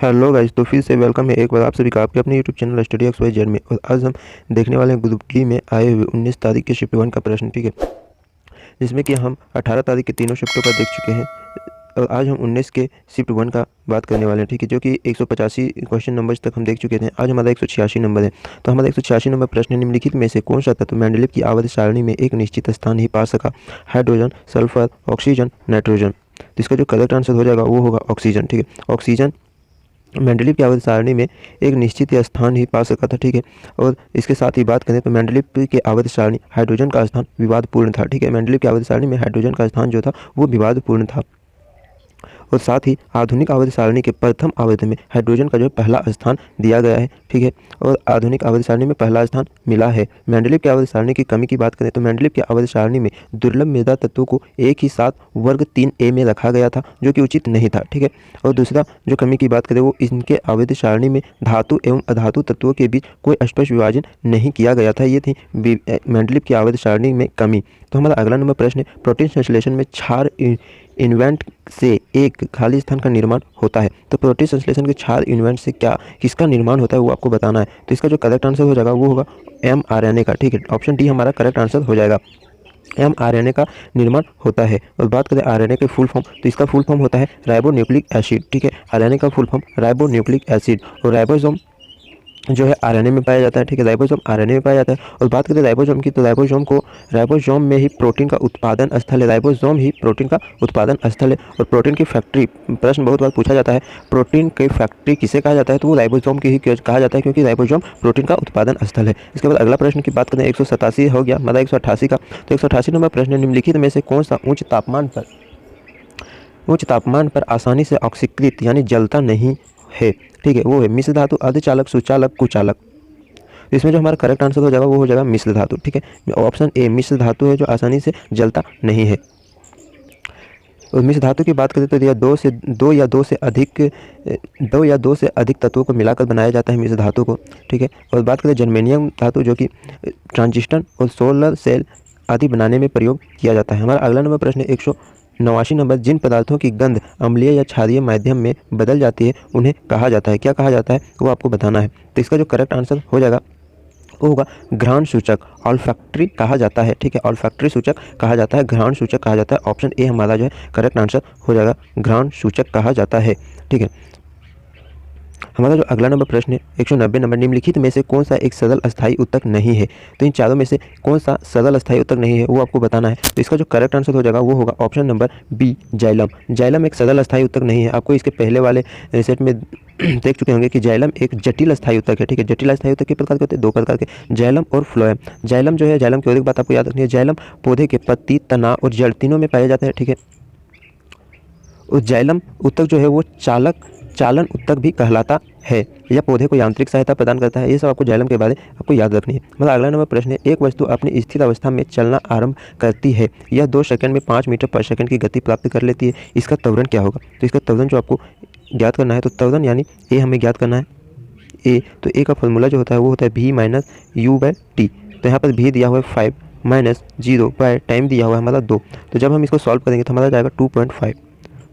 Hello guys, तो फिर से वेलकम है एक बार आप सभी का आपके अपने YouTube channel study X Y Z में। और आज हम देखने वाले हैं ग्रुप डी में आए हुए 19 तारीख के शिफ्ट 1 का प्रश्न, ठीक है, जिसमें कि हम 18 तारीख के तीनों शिफ्टों का देख चुके हैं। और आज हम 19 के शिफ्ट 1 का बात करने वाले हैं, ठीक है, जो कि 185 क्वेश्चन नंबर तक हम देख चुके थे। आज हमारा 186 नंबर है। तो हमारा 186 नंबर प्रश्न है, निम्नलिखित में से कौन सा तत्व मेंडलीव की आवर्त सारणी में एक निश्चित स्थान ही पा सका? Hydrogen, sulphur, oxygen, nitrogen. तो इसका जो करेक्ट आंसर हो जाएगा वो होगा ऑक्सीजन, ठीक है। ऑक्सीजन मेंडलीव की आवर्त सारणी में एक निश्चित स्थान ही पा सका था, ठीक है। और इसके साथ ही बात करें तो मेंडलीव की आवर्त सारणी हाइड्रोजन का स्थान विवादपूर्ण था, ठीक है। मेंडलीव की आवर्त सारणी में हाइड्रोजन का स्थान जो था वो विवादपूर्ण था। और साथ ही आधुनिक आवर्त सारणी के प्रथम आवृत्ति में हाइड्रोजन का जो पहला स्थान दिया गया है, ठीक है। और आधुनिक आवर्त सारणी में पहला स्थान मिला है। मेंडलीव की आवर्त सारणी की कमी की बात करें तो मेंडलीव की आवर्त सारणी में दुर्लभ मृदा तत्वों को एक ही साथ वर्ग 3a में रखा गया था, जो कि उचित नहीं था, ठीक है। और दूसरा जो कमी की बात करें वो इनके आवर्त सारणी में धातु एवं अधातु तत्वों के बीच कोई स्पष्ट विभाजन नहीं किया गया था। ये थी मेंडलीव की आवर्त सारणी में कमी। तो हमारा अगला नंबर प्रश्न है, प्रोटीन संश्लेषण में क्षार इन्वेंट से एक खाली स्थान का निर्माण होता है। तो प्रोटीन संश्लेषण के क्षार इन्वेंट से किसका निर्माण होता है वो आपको बताना है। तो इसका जो करेक्ट आंसर हो जाएगा वो होगा mRNA का, ठीक है। ऑप्शन डी हमारा करेक्ट आंसर हो जाएगा। mRNA का निर्माण होता है। और बात करें RNA के फुल फॉर्म, तो इसका फुल फॉर्म होता है राइबोन्यूक्लिक एसिड, ठीक है। RNA का फुल फॉर्म राइबोन्यूक्लिक एसिड। और राइबोसोम जो है RNA में पाया जाता है, ठीक है। राइबोसोम RNA में पाया जाता है। और बात करें राइबोसोम की, तो राइबोसोम में ही प्रोटीन का उत्पादन स्थल है। राइबोसोम ही प्रोटीन का उत्पादन स्थल है। और प्रोटीन की फैक्ट्री, प्रश्न बहुत बार पूछा जाता है, प्रोटीन की फैक्ट्री किसे कहा जाता है? तो वो राइबोसोम की ही कहा जाता है, क्योंकि राइबोसोम प्रोटीन का उत्पादन स्थल है। इसके बाद अगला प्रश्न की बात करें 187 हो गया, मतलब 188 का। तो 188 नंबर प्रश्न, निम्नलिखित में से कौन सा उच्च तापमान पर आसानी से ऑक्सीकृत यानी जलता नहीं है, ठीक है। वो है मिश्र धातु, अर्धचालक, सुचालक, कुचालक। इसमें जो हमारा करेक्ट आंसर हो जाएगा वो हो जाएगा मिश्र धातु, ठीक है। ऑप्शन ए मिश्र धातु है जो आसानी से जलता नहीं है। और मिश्र धातु की बात करें तो यह दो या दो से अधिक तत्वों को मिलाकर बनाया जाता है मिश्र धातु को, ठीक है। और बात करें जर्मेनियम धातु, जो कि ट्रांजिस्टर और सोलर सेल आदि बनाने में प्रयोग किया जाता है। हमारा अगला नंबर प्रश्न है 189 नंबर, जिन पदार्थों की गंध अम्लीय या क्षारीय माध्यम में बदल जाती है उन्हें कहा जाता है। क्या कहा जाता है वो आपको बताना है। तो इसका जो करेक्ट आंसर हो जाएगा वो होगा घ्राण सूचक, ऑल्फैक्टरी कहा जाता है, ठीक है। ऑल्फैक्टरी सूचक कहा जाता है, घ्राण सूचक कहा जाता है। ऑप्शन ए हमारा जो है करेक्ट आंसर हो जाएगा, घ्राण सूचक कहा जाता है, ठीक है। हमारा जो अगला नंबर प्रश्न है 190 नंबर, निम्नलिखित में से कौन सा एक सरल अस्थायी उत्तक नहीं है? तो इन चारों में से कौन सा सरल अस्थायी उत्तक नहीं है वो आपको बताना है। तो इसका जो करेक्ट आंसर हो जाएगा वो होगा option number B, xylem. Xylem एक सरल अस्थायी उत्तक नहीं है। आपको इसके पहले वाले सेट में देख चुके होंगे कि जाइलम एक जटिल अस्थायी उत्तक है, ठीक है। जटिल अस्थायी उत्तक के प्रकार के होते हैं, दो प्रकार के, जाइलम और फ्लोएम। जाइलम जो है, जाइलम की और एक बात आपको याद रखनी है, जाइलम पौधे के पत्ती, तना और जड़ तीनों में पाया जाता है, ठीक है। और जाइलम उत्तक जो है वो चालन उत्तक भी कहलाता है। यह पौधे को यांत्रिक सहायता प्रदान करता है। ये सब आपको जाइलम के बारे में आपको याद रखनी है। मतलब अगला नंबर प्रश्न है, एक वस्तु अपनी स्थिर अवस्था में चलना आरंभ करती है, यह 2 सेकंड में 5 मीटर पर सेकंड की गति प्राप्त कर लेती है, इसका त्वरण क्या होगा? तो इसका त्वरण जो आपको ज्ञात करना है, तो त्वरण यानी ए हमें ज्ञात करना है। ए, तो ए का फॉर्मूला जो होता है वो होता है v minus u by t. तो यहाँ पर v दिया हुआ है 5 माइनस 0 बाय टाइम दिया हुआ है हमारा 2। तो जब हम इसको सॉल्व करेंगे तो हमारा जाएगा 2.5,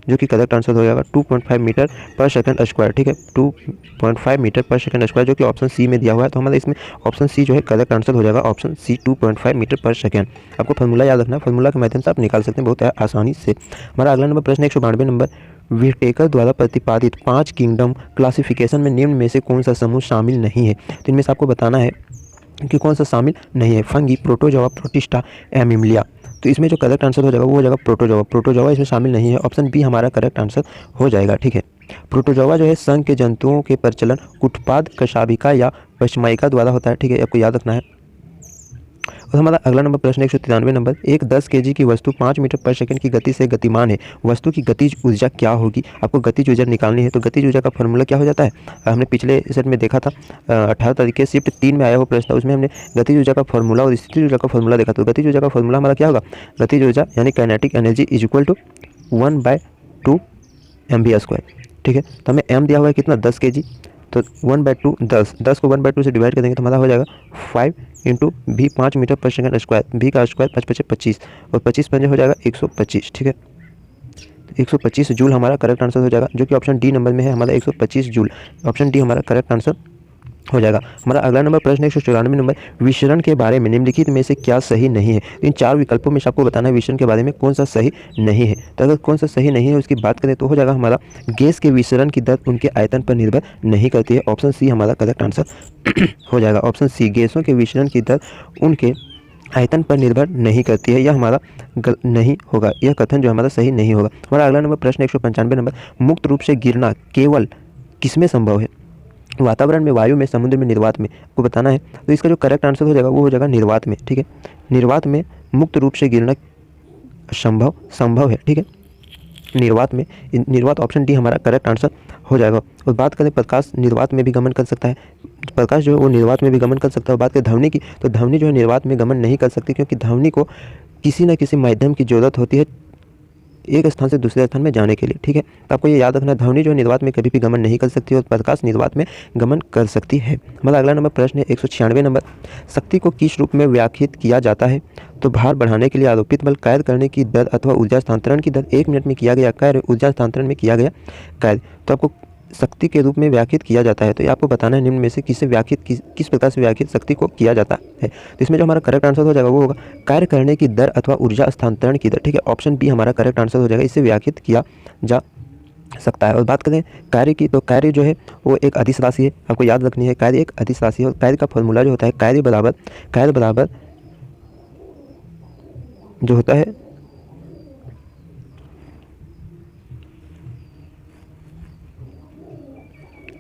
जो कि करेक्ट आंसर हो जाएगा 2.5 मीटर पर सेकंड स्क्वायर, ठीक है। 2.5 मीटर पर सेकंड स्क्वायर, जो कि ऑप्शन सी में दिया हुआ है। तो हमारा इसमें ऑप्शन सी जो है करेक्ट आंसर हो जाएगा, ऑप्शन सी 2.5 मीटर पर सेकंड। आपको फॉर्मूला याद रखना है, फॉर्मूला के माध्यम से आप निकाल सकते हैं बहुत आसानी से। हमारा अगला नंबर प्रश्न 192 नंबर, व्हिटेकर द्वारा प्रतिपादित 5 किंगडम क्लासिफिकेशन में निम्न में से कौन सा समूह शामिल नहीं है? तो इनमें से आपको बताना है कि कौन सा शामिल नहीं है। Fungi, protozoa, protista, Emilia. तो इसमें जो करेक्ट आंसर हो जाएगा वो हो जाएगा प्रोटोजोआ। प्रोटोजोआ इसमें शामिल नहीं है। ऑप्शन बी हमारा करेक्ट आंसर हो जाएगा, ठीक है। प्रोटोजोआ जो है संघ के जंतुओं के प्रचलन कुटपाद, कशाभिका या पश्माइका द्वारा होता है, ठीक है। आपको याद रखना है। और हमारा अगला नंबर प्रश्न 193 नंबर, एक 10 kg की वस्तु 5 मीटर पर सेकंड की गति से गतिमान है, वस्तु की गतिज ऊर्जा क्या होगी? आपको गतिज ऊर्जा निकालनी है। तो गतिज ऊर्जा का फॉर्मूला क्या हो जाता है? हमने पिछले सेट में देखा था, 18 तारीख के शिफ्ट 3 में आया हुआ प्रश्न था, उसमें हमने गतिज ऊर्जा का फॉर्मूला और स्थितिज ऊर्जा का फॉर्मूला देखा। तो गतिज ऊर्जा का फॉर्मूला हमारा क्या होगा? गतिज ऊर्जा यानी kinetic energy is equal to 1/2 mv², ठीक है। तो हमें m दिया हुआ है कितना? 10 kg। तो 1/2 10 को 1/2 से डिवाइड कर देंगे तो हमारा हो जाएगा 5 इंटू v 5 मीटर पर सेकंड स्क्वायर, v का स्क्वायर 5 × 25 और 25 पंजे हो जाएगा 125, ठीक है। 125 जूल हमारा करेक्ट आंसर हो जाएगा, जो कि ऑप्शन डी नंबर में है हमारा 125 जूल। ऑप्शन डी हमारा करेक्ट आंसर हो जाएगा। हमारा अगला नंबर प्रश्न 194 नंबर, विसरण के बारे में निम्नलिखित में से क्या सही नहीं है। इन 4 विकल्पों में से आपको बताना है विसरण के बारे में कौन सा सही नहीं है। तो अगर कौन सा सही नहीं है उसकी बात करें तो हो जाएगा हमारा गैस के विसरण की दर उनके आयतन पर निर्भर नहीं करती है। ऑप्शन सी हमारा करेक्ट आंसर हो जाएगा। ऑप्शन सी, गैसों के विसरण की दर उनके आयतन पर निर्भर नहीं करती है, यह हमारा नहीं होगा, यह कथन जो हमारा सही नहीं होगा। हमारा अगला नंबर प्रश्न 195 नंबर, मुक्त रूप से गिरना केवल किसमें संभव है। वातावरण में, वायु में, समुद्र में, निर्वात में आपको बताना है। तो इसका जो करेक्ट आंसर हो जाएगा वो हो जाएगा निर्वात में। ठीक है, निर्वात में मुक्त रूप से गिरना संभव है। ठीक है, निर्वात में, निर्वात ऑप्शन डी हमारा करेक्ट आंसर हो जाएगा। और बात करें प्रकाश निर्वात में भी गमन कर सकता है, प्रकाश जो है वो निर्वात में भी गमन कर सकता है। और बात करें ध्वनि की तो ध्वनि जो है निर्वात में गमन नहीं कर सकती, क्योंकि ध्वनि को किसी न किसी माध्यम की जरूरत होती है एक स्थान से दूसरे स्थान में जाने के लिए। ठीक है, तो आपको ये याद रखना है, ध्वनि जो निर्वात में कभी भी गमन नहीं कर सकती और प्रकाश निर्वात में गमन कर सकती है। हमारा अगला नंबर प्रश्न है 196 नंबर, शक्ति को किस रूप में व्याख्यात किया जाता है। तो भार बढ़ाने के लिए आरोपित बल, कार्य करने की दर अथवा ऊर्जा स्थानांतरण की दर, 1 मिनट में किया गया कार्य, ऊर्जा स्थानांतरण में किया गया कार्य। तो आपको शक्ति के रूप में व्याख्यात किया जाता है, तो ये आपको बताना है निम्न में से किसे व्याख्यात किस प्रकार से व्याख्यात शक्ति को किया जाता है। तो इसमें जो हमारा करेक्ट आंसर हो जाएगा वो होगा कार्य करने की दर अथवा ऊर्जा स्थानांतरण की दर। ठीक है, ऑप्शन बी हमारा करेक्ट आंसर हो जाएगा, इसे व्याख्यात किया जा सकता है। और बात करें कार्य की तो कार्य जो है वो एक अदिश राशि है, आपको याद रखनी है, कार्य एक अदिश राशि है। और कार्य का फॉर्मूला जो होता है कार्य बराबर जो होता है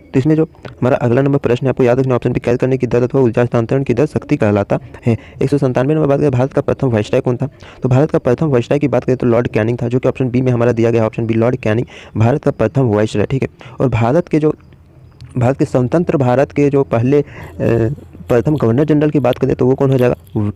तो इसमें जो हमारा अगला नंबर प्रश्न है आपको याद रखना, ऑप्शन बी कार्य करने की दर अथवा ऊर्जा स्थानांतरण की दर शक्ति कहलाता है। 197 नंबर बात करें भारत का प्रथम वायसराय कौन था। तो भारत का प्रथम वायसराय की बात करें तो लॉर्ड कैनिंग था, जो कि ऑप्शन बी में हमारा दिया गया, option B Lord Canning Bharat का प्रथम वायसराय। ठीक है, और भारत के स्वतंत्र भारत के जो पहले प्रथम गवर्नर जनरल की बात करें तो वो कौन हो जाएगा,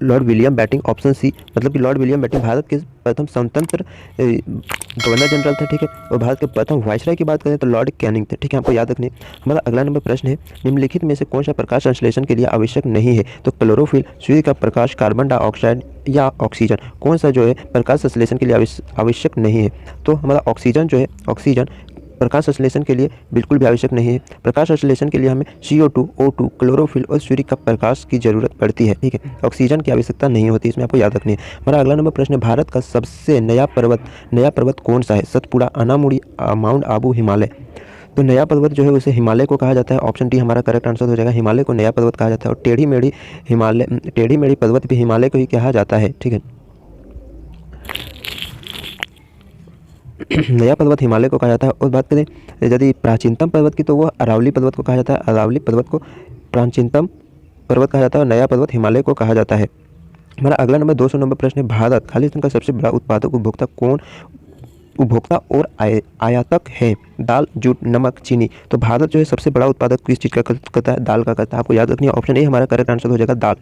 Lord William Bentinck. Option C, मतलब कि लॉर्ड विलियम बेंटिंक भारत के प्रथम स्वतंत्र गवर्नर जनरल थे। ठीक है, और भारत के प्रथम वायसराय की बात करें तो लॉर्ड कैनिंग थे। ठीक है, आपको याद रखनी है। हमारा अगला नंबर प्रश्न है निम्नलिखित में से कौन सा प्रकाश संश्लेषण के लिए आवश्यक नहीं है। तो क्लोरोफिल, सूर्य का प्रकाश, कार्बन डाइऑक्साइड या ऑक्सीजन, कौन सा जो है प्रकाश संश्लेषण के लिए आवश्यक नहीं है। तो हमारा ऑक्सीजन जो है, ऑक्सीजन प्रकाश संश्लेषण के लिए बिल्कुल भी आवश्यक नहीं है। प्रकाश संश्लेषण के लिए हमें CO2, O2, क्लोरोफिल और सूर्य का प्रकाश की जरूरत पड़ती है। ठीक है, ऑक्सीजन की आवश्यकता नहीं होती, इसमें आपको याद रखनी है। हमारा अगला नंबर प्रश्न है भारत का सबसे नया पर्वत कौन सा है। सतपुड़ा, अनामुड़ी, माउंट आबू, हिमालय। तो नया पर्वत जो है उसे हिमालय को कहा जाता है। ऑप्शन डी हमारा करेक्ट आंसर हो जाएगा, हिमालय को नया पर्वत कहा जाता है। और टेढ़ी मेढ़ी पर्वत भी हिमालय को ही कहा जाता है। ठीक है, नया पर्वत हिमालय को कहा जाता है। और बात करें यदि प्राचीनतम पर्वत की तो वो अरावली पर्वत को कहा जाता है, अरावली पर्वत को प्राचीनतम पर्वत कहा जाता है और नया पर्वत हिमालय को कहा जाता है। हमारा अगला नंबर 200 नंबर प्रश्न है भारत खालिस्तान का सबसे बड़ा उत्पादक उपभोक्ता और आयातक है। दाल, जूट, नमक, चीनी। तो भारत जो है सबसे बड़ा उत्पादक किस चीज़ का करता है, दाल का करता है। आपको याद रखनी है, ऑप्शन ए हमारा करेक्ट आंसर हो जाएगा दाल।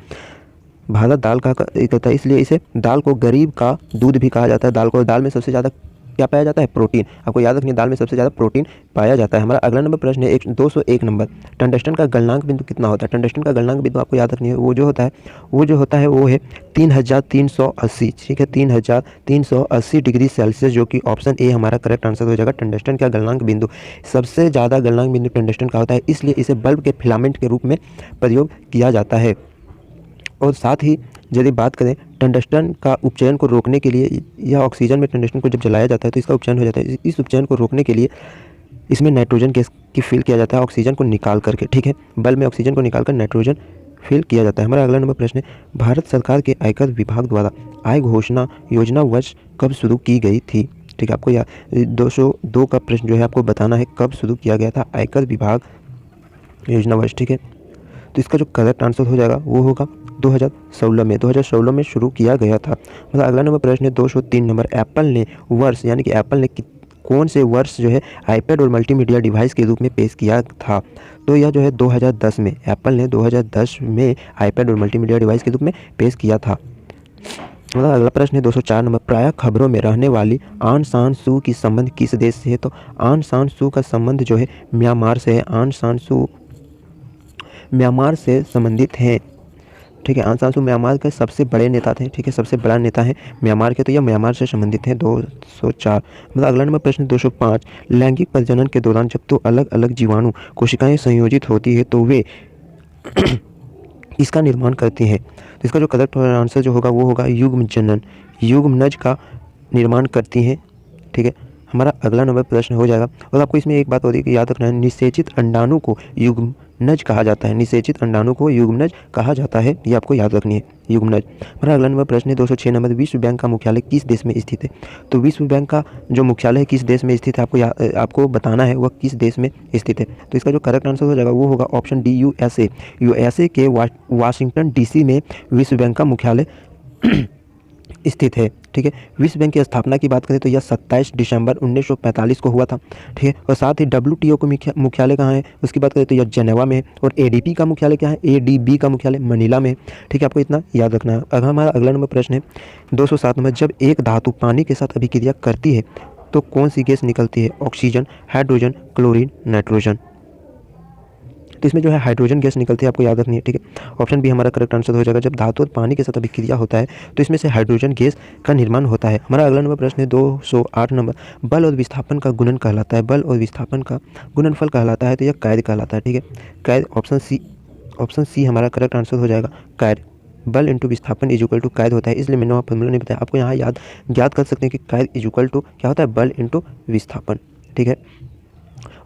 भारत दाल का करता है, इसलिए इसे दाल को गरीब का दूध भी कहा जाता है। दाल में सबसे ज़्यादा क्या पाया जाता है, प्रोटीन। आपको याद रखनी है, दाल में सबसे ज़्यादा प्रोटीन पाया जाता है। हमारा अगला नंबर प्रश्न है 201 नंबर, टंगस्टन का गलनांक बिंदु कितना होता है। टंगस्टन का गलनांक बिंदु आपको याद रखनी है, वो जो होता है वो है 3380। ठीक है, 3380 डिग्री सेल्सियस, जो कि ऑप्शन ए हमारा करेक्ट आंसर हो जाएगा। टंगस्टन का गलनांक बिंदु, सबसे ज़्यादा गलनांक बिंदु टंगस्टन का होता है, इसलिए इसे बल्ब के फिलामेंट के रूप में प्रयोग किया जाता है। और साथ ही यदि बात करें टंगस्टन का उपचयन को रोकने के लिए, या ऑक्सीजन में टंगस्टन को जब जलाया जाता है तो इसका उपचयन हो जाता है। इस उपचयन को रोकने के लिए इसमें नाइट्रोजन गैस की फिल किया जाता है ऑक्सीजन को निकाल करके। ठीक है, बल्ब में ऑक्सीजन को निकालकर नाइट्रोजन फिल किया जाता है। हमारा अगला नंबर प्रश्न है भारत सरकार के आयकर विभाग द्वारा आय घोषणा योजना वर्ष कब शुरू की गई थी। ठीक है, आपको 202 का प्रश्न जो है आपको बताना है कब शुरू किया गया था आयकर विभाग योजना वर्ष। ठीक है, तो इसका जो करेक्ट आंसर हो जाएगा वो होगा 2016 में शुरू किया गया था। मतलब अगला नंबर प्रश्न है 203 नंबर, एप्पल ने कौन से वर्ष जो है आईपैड और मल्टीमीडिया डिवाइस के रूप में पेश किया था। तो यह जो है 2010 में, एप्पल ने 2010 में आईपैड और मल्टीमीडिया डिवाइस के रूप में पेश किया था। मतलब अगला प्रश्न है 204 नंबर, प्रायः खबरों में रहने वाली आन सान सू की संबंध किस देश से है। तो आन सान सू का संबंध जो है म्यांमार से है। आन सान सू म्यांमार से संबंधित हैं। ठीक है। आंग सान सू म्यांमार के सबसे बड़े नेता थे, ठीक है, सबसे बड़ा नेता है म्यांमार के, तो यह म्यांमार से संबंधित है। 204। मतलब अगला नंबर प्रश्न 205, लैंगिक प्रजनन के दौरान जब दो अलग अलग जीवाणु कोशिकाएं संयोजित होती है तो वे इसका निर्माण करती हैं। तो इसका जो करेक्ट आंसर जो होगा वो होगा युग्म जनन, युग्मनज का निर्माण करती हैं, ठीक है। हमारा अगला नंबर प्रश्न हो जाएगा। और आपको इसमें एक बात और याद रखना है, निषेचित अंडाणु को युग्मनज कहा जाता है, निषेचित अंडाणु को युग्मनज कहा जाता है, ये आपको याद रखनी है, युग्मनज। हमारा अगला नंबर प्रश्न है 206 नंबर, विश्व बैंक का मुख्यालय किस देश में स्थित है? तो विश्व बैंक का जो मुख्यालय किस देश में स्थित है आपको बताना है, वह किस देश में स्थित है। तो इसका जो करेक्ट आंसर हो जाएगा वो होगा ऑप्शन डी, यूएसए। यूएसए के वाशिंगटन डीसी में विश्व बैंक का मुख्यालय स्थित है, ठीक है। विश्व बैंक की स्थापना की बात करें तो यह 27 दिसंबर 1945 को हुआ था, ठीक है। और साथ ही WTO का मुख्यालय कहाँ है उसकी बात करें तो यह जेनेवा में है। और ADB का मुख्यालय क्या है? ADB का मुख्यालय मनीला में है, ठीक है। आपको इतना याद रखना है। अगर हमारा अगला नंबर प्रश्न है 207 नंबर, जब एक धातु पानी के साथ अभिक्रिया करती है तो कौन सी गैस निकलती है? Oxygen, hydrogen, chlorine, nitrogen. तो इसमें जो है हाइड्रोजन गैस निकलती है, आपको याद रखनी है, ठीक है। ऑप्शन बी हमारा करेक्ट आंसर हो जाएगा। जब धातु और पानी के साथ अभिक्रिया होता है तो इसमें से हाइड्रोजन गैस का निर्माण होता है। हमारा अगला नंबर प्रश्न है 208 नंबर, बल और विस्थापन का गुणन कहलाता है, बल और विस्थापन का गुणनफल कहलाता है, तो यह कैद कहलाता है, ठीक है। कैद, ऑप्शन सी हमारा करेक्ट आंसर हो जाएगा। कैद, बल इंटू विस्थापन इज इक्वल टू कैद होता है, इसलिए मैंने वहाँ फॉर्मूला नहीं बताया, आपको यहाँ याद कर सकते हैं कि कैद इज इक्वल टू क्या होता है? बल इंटू विस्थापन, ठीक है।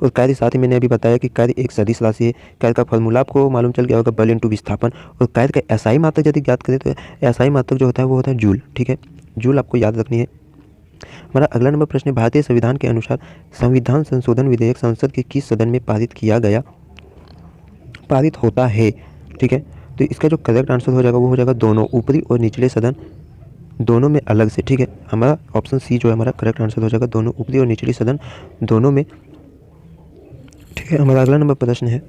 और कैद के साथ ही मैंने अभी बताया कि कैद एक सदिश राशि है। कैद का फॉर्मूला आपको मालूम चल गया होगा, बल इंटू विस्थापन। और कैद का एसआई मात्रक यदि याद करें तो एसआई मात्रक जो होता है वो होता है जूल, ठीक है। जूल आपको याद रखनी है। हमारा अगला नंबर प्रश्न है, भारतीय संविधान के अनुसार संविधान संशोधन विधेयक संसद के किस सदन में पारित होता है, ठीक है। तो इसका जो करेक्ट आंसर हो जाएगा वो हो जाएगा दोनों, ऊपरी और निचले सदन दोनों में अलग से, ठीक है। हमारा ऑप्शन सी जो है हमारा करेक्ट आंसर हो जाएगा, दोनों ऊपरी और निचली सदन दोनों में, ठीक है। हमारा अगला नंबर प्रश्न है,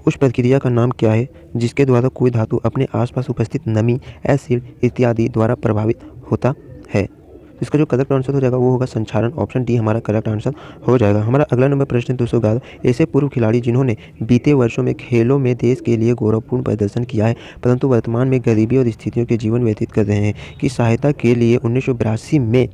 उस प्रक्रिया का नाम क्या है जिसके द्वारा कोई धातु अपने आसपास उपस्थित नमी, एसिड इत्यादि द्वारा प्रभावित होता है? तो इसका जो करेक्ट आंसर हो जाएगा वो होगा संक्षारण, ऑप्शन डी हमारा करेक्ट आंसर हो जाएगा। हमारा अगला नंबर प्रश्न 211, ऐसे पूर्व खिलाड़ी जिन्होंने बीते वर्षों में खेलों में देश के लिए गौरवपूर्ण प्रदर्शन किया है परंतु वर्तमान में गरीबी और स्थितियों के जीवन व्यतीत कर रहे हैं, की सहायता के लिए 1982 में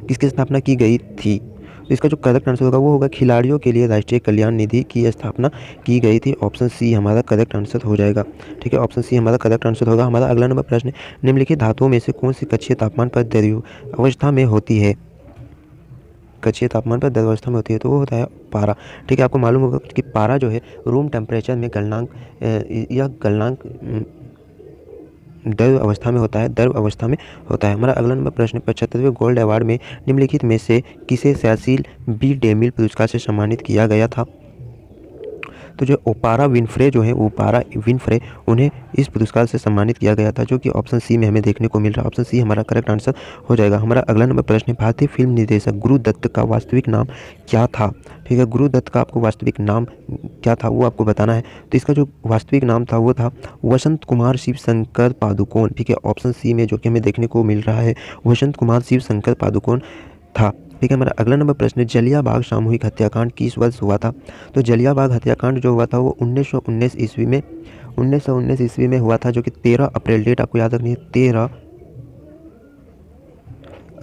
किसकी स्थापना की गई थी? तो इसका जो करेक्ट आंसर होगा वो होगा खिलाड़ियों के लिए राष्ट्रीय कल्याण निधि की स्थापना की गई थी, ऑप्शन सी हमारा करेक्ट आंसर हो जाएगा, ठीक है। ऑप्शन सी हमारा करेक्ट आंसर होगा। हमारा अगला नंबर प्रश्न, निम्नलिखित धातुओं में से कौन सी कक्षीय तापमान पर द्रव्य अवस्था में होती है? कक्षीय तापमान पर द्रव्य अवस्था में होती है तो वो होता है पारा, ठीक है। आपको मालूम होगा कि पारा जो है रूम टेम्परेचर में गलनांक द्रव अवस्था में होता है, द्रव अवस्था में होता है। हमारा अगला नंबर प्रश्न 75वें गोल्ड अवार्ड में निम्नलिखित में से किसे सेसिल बी डेमिल पुरस्कार से सम्मानित किया गया था? तो जो ओपारा विनफ्रे जो है, ओपारा विनफ्रे, उन्हें इस पुरस्कार से सम्मानित किया गया था, जो कि ऑप्शन सी में हमें देखने को मिल रहा है। ऑप्शन सी हमारा करेक्ट आंसर हो जाएगा। हमारा अगला नंबर प्रश्न है, भारतीय फिल्म निर्देशक गुरु दत्त का वास्तविक नाम क्या था? ठीक है, गुरु दत्त का आपको वास्तविक नाम क्या था वो आपको बताना है। तो इसका जो वास्तविक नाम था वो था वसंत कुमार शिव शंकर पादुकोण, ठीक है। ऑप्शन सी में जो कि हमें देखने को मिल रहा है वसंत कुमार शिव शंकर पादुकोण था, ठीक है। हमारा अगला नंबर प्रश्न है, जलियांवाला सामूहिक हत्याकांड किस वर्ष हुआ था? तो जलियांवाला हत्याकांड जो हुआ था वो 1919 ईस्वी में हुआ था, जो कि 13 अप्रैल, डेट आपको याद रखनी है, 13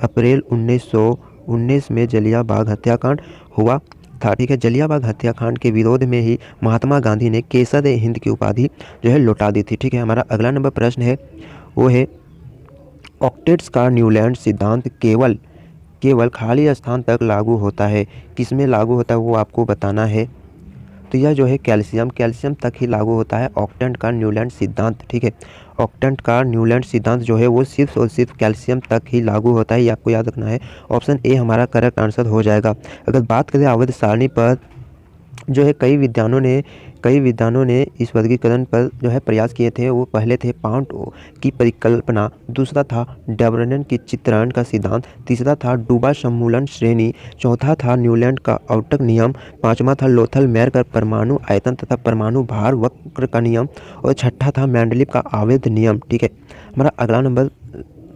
अप्रैल 1919 में जलियांवाला हत्याकांड हुआ था, ठीक है। जलियांवाला हत्याकांड के विरोध में ही महात्मा गांधी ने केसर हिंद की उपाधि जो है लौटा दी थी, ठीक है। हमारा अगला नंबर प्रश्न है वो है, ऑक्टेट्स का न्यूलैंड सिद्धांत केवल खाली स्थान तक लागू होता है, किसमें लागू होता है वो आपको बताना है। तो यह जो है कैल्शियम तक ही लागू होता है ऑक्टेट का न्यूलैंड सिद्धांत, ठीक है। ऑक्टेट का न्यूलैंड सिद्धांत जो है वो सिर्फ और सिर्फ कैल्शियम तक ही लागू होता है, ये आपको याद रखना है। ऑप्शन ए हमारा करेक्ट आंसर हो जाएगा। अगर बात करें आवर्त सारणी पर जो है कई विद्वानों ने इस वर्गीकरण पर जो है प्रयास किए थे। वो पहले थे पाउंड की परिकल्पना, दूसरा था डेवरनन की चित्रण का सिद्धांत, तीसरा था डूबा सम्मूलन श्रेणी, चौथा था न्यूलैंड का आउटक नियम, पांचवा था लोथल मैर का परमाणु आयतन तथा परमाणु भार वक्र का नियम, और छठा था मैंडलीव का आवेद नियम, ठीक है। हमारा अगला नंबर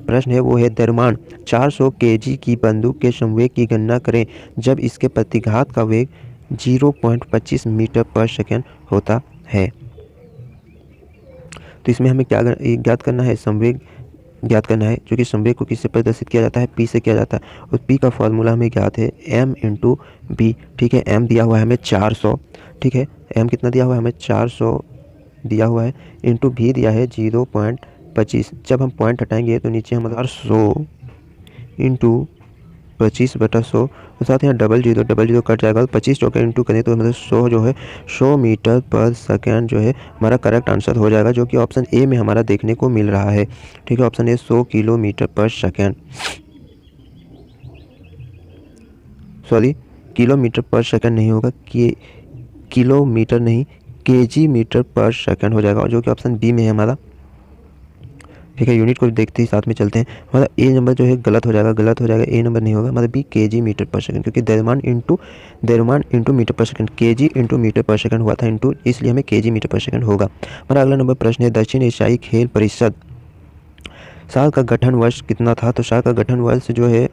प्रश्न है वो है, द्रव्यमान 400 kg की बंदूक के संवेग की गणना करें जब इसके प्रतिघात का वेग 0.25 मीटर पर सेकेंड होता है। तो तो इसमें हमें क्या ज्ञात करना है, संवेग ज्ञात करना है, जो कि संवेग को किससे प्रदर्शित किया जाता है, p से किया जाता है। और p का फॉर्मूला हमें ज्ञात है m इंटू बी, ठीक है। m दिया हुआ है हमें 400, ठीक है। m कितना दिया हुआ है हमें 400 दिया हुआ है, इंटू भी दिया है 0.25। जब हम पॉइंट हटाएंगे तो नीचे हमारा 100 इंटू 25/100, और साथ यहाँ डबल जीरो कट जाएगा, 25 चौके इंटू करें तो मतलब 100 जो है 100 मीटर पर सेकेंड जो है हमारा करेक्ट आंसर हो जाएगा, जो कि ऑप्शन ए में हमारा देखने को मिल रहा है, ठीक है। ऑप्शन ए 100 किलोमीटर पर सेकेंड, सॉरी किलोमीटर पर सेकेंड नहीं होगा, किलोमीटर नहीं केजी मीटर पर सेकेंड हो जाएगा, जो कि ऑप्शन बी में है हमारा, ठीक है। यूनिट को देखते ही साथ में चलते हैं। हमारा ए नंबर जो है गलत हो जाएगा, ए नंबर नहीं होगा, मतलब बी केजी मीटर पर सेकंड, क्योंकि द्रव्यमान इंटू मीटर पर सेकंड, केजी इंटू मीटर पर सेकंड हुआ था, इंटू, इसलिए हमें केजी मीटर पर सेकंड होगा। हमारा अगला नंबर प्रश्न है, दक्षिण एशियाई खेल परिषद साल का गठन वर्ष कितना था। तो साल का गठन वर्ष जो है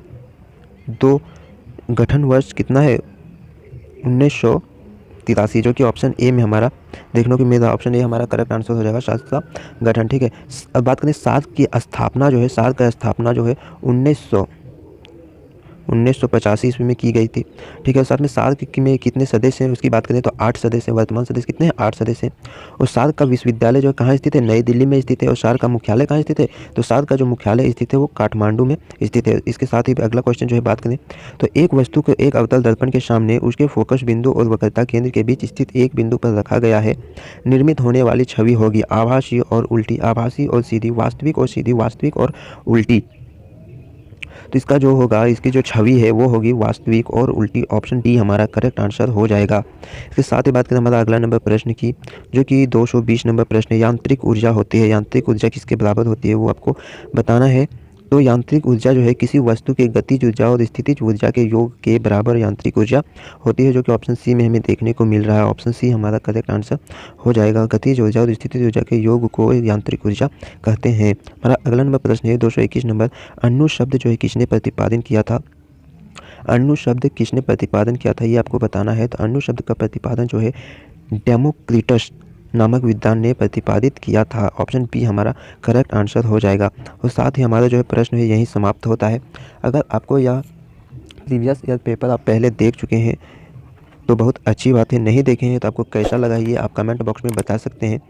गठन वर्ष कितना है 1983, जो कि ऑप्शन ए में हमारा देखने को मिला, ऑप्शन ए हमारा करेक्ट आंसर हो जाएगा, सार्क का गठन, ठीक है। अब बात करें सार्क की स्थापना जो है, सार्क का स्थापना जो है 1985 ईस्वी में की गई थी, ठीक है। साथ में सार्क में कितने सदस्य हैं उसकी बात करें तो 8 सदस्य हैं, वर्तमान सदस्य कितने हैं 8 सदस्य हैं। और सार्क का विश्वविद्यालय जो कहाँ स्थित है, नई दिल्ली में स्थित है। और सार्क का मुख्यालय कहाँ स्थित है, तो सार्क का जो मुख्यालय स्थित है वो काठमांडू में स्थित है। इसके साथ ही अगला क्वेश्चन जो है बात करें तो एक वस्तु को एक अवतल दर्पण के सामने उसके फोकस बिंदु और वक्रता केंद्र के बीच स्थित एक बिंदु पर रखा गया है, निर्मित होने वाली छवि होगी आभासी और उल्टी, आभासी और सीधी, वास्तविक और सीधी, वास्तविक और उल्टी। तो इसका जो होगा, इसकी जो छवि है वो होगी वास्तविक और उल्टी, ऑप्शन डी हमारा करेक्ट आंसर हो जाएगा। इसके साथ ही बात करें हमारा अगला नंबर प्रश्न की, जो कि 220 नंबर प्रश्न है, यांत्रिक ऊर्जा होती है, यांत्रिक ऊर्जा किसके बराबर होती है वो आपको बताना है। तो यांत्रिक ऊर्जा जो है किसी वस्तु के गतिज ऊर्जा और स्थितिज ऊर्जा के योग के बराबर यांत्रिक ऊर्जा होती है, जो कि ऑप्शन सी में हमें देखने को मिल रहा है। ऑप्शन सी हमारा करेक्ट आंसर हो जाएगा। गतिज ऊर्जा और स्थितिज ऊर्जा के योग को यांत्रिक ऊर्जा कहते हैं। हमारा अगला नंबर प्रश्न है 221 नंबर, अणु शब्द जो है किसने प्रतिपादन किया था। अणु शब्द किसने प्रतिपादन किया था ये आपको बताना है। तो अणु शब्द का प्रतिपादन जो है डेमोक्रिटस नामक विद्वान ने प्रतिपादित किया था, ऑप्शन बी हमारा करेक्ट आंसर हो जाएगा। और साथ ही हमारा जो है प्रश्न है यहीं समाप्त होता है। अगर आपको यह प्रीवियस ईयर पेपर आप पहले देख चुके हैं तो बहुत अच्छी बात है, नहीं देखे हैं तो आपको कैसा लगा ये आप कमेंट बॉक्स में बता सकते हैं,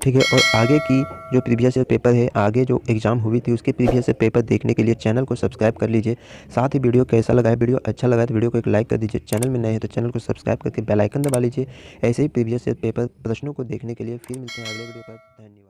ठीक है। और आगे की जो प्रीवियस ईयर पेपर है, आगे जो एग्ज़ाम हुई थी उसके प्रीवियस ईयर पेपर देखने के लिए चैनल को सब्सक्राइब कर लीजिए। साथ ही वीडियो कैसा लगा है, वीडियो अच्छा लगा है तो वीडियो को एक लाइक कर दीजिए। चैनल में नए हैं तो चैनल को सब्सक्राइब करके बेल आइकन दबा लीजिए। ऐसे ही प्रीवियस ईयर पेपर प्रश्नों को देखने के लिए फिर मिलते हैं अगले वीडियो पर। धन्यवाद।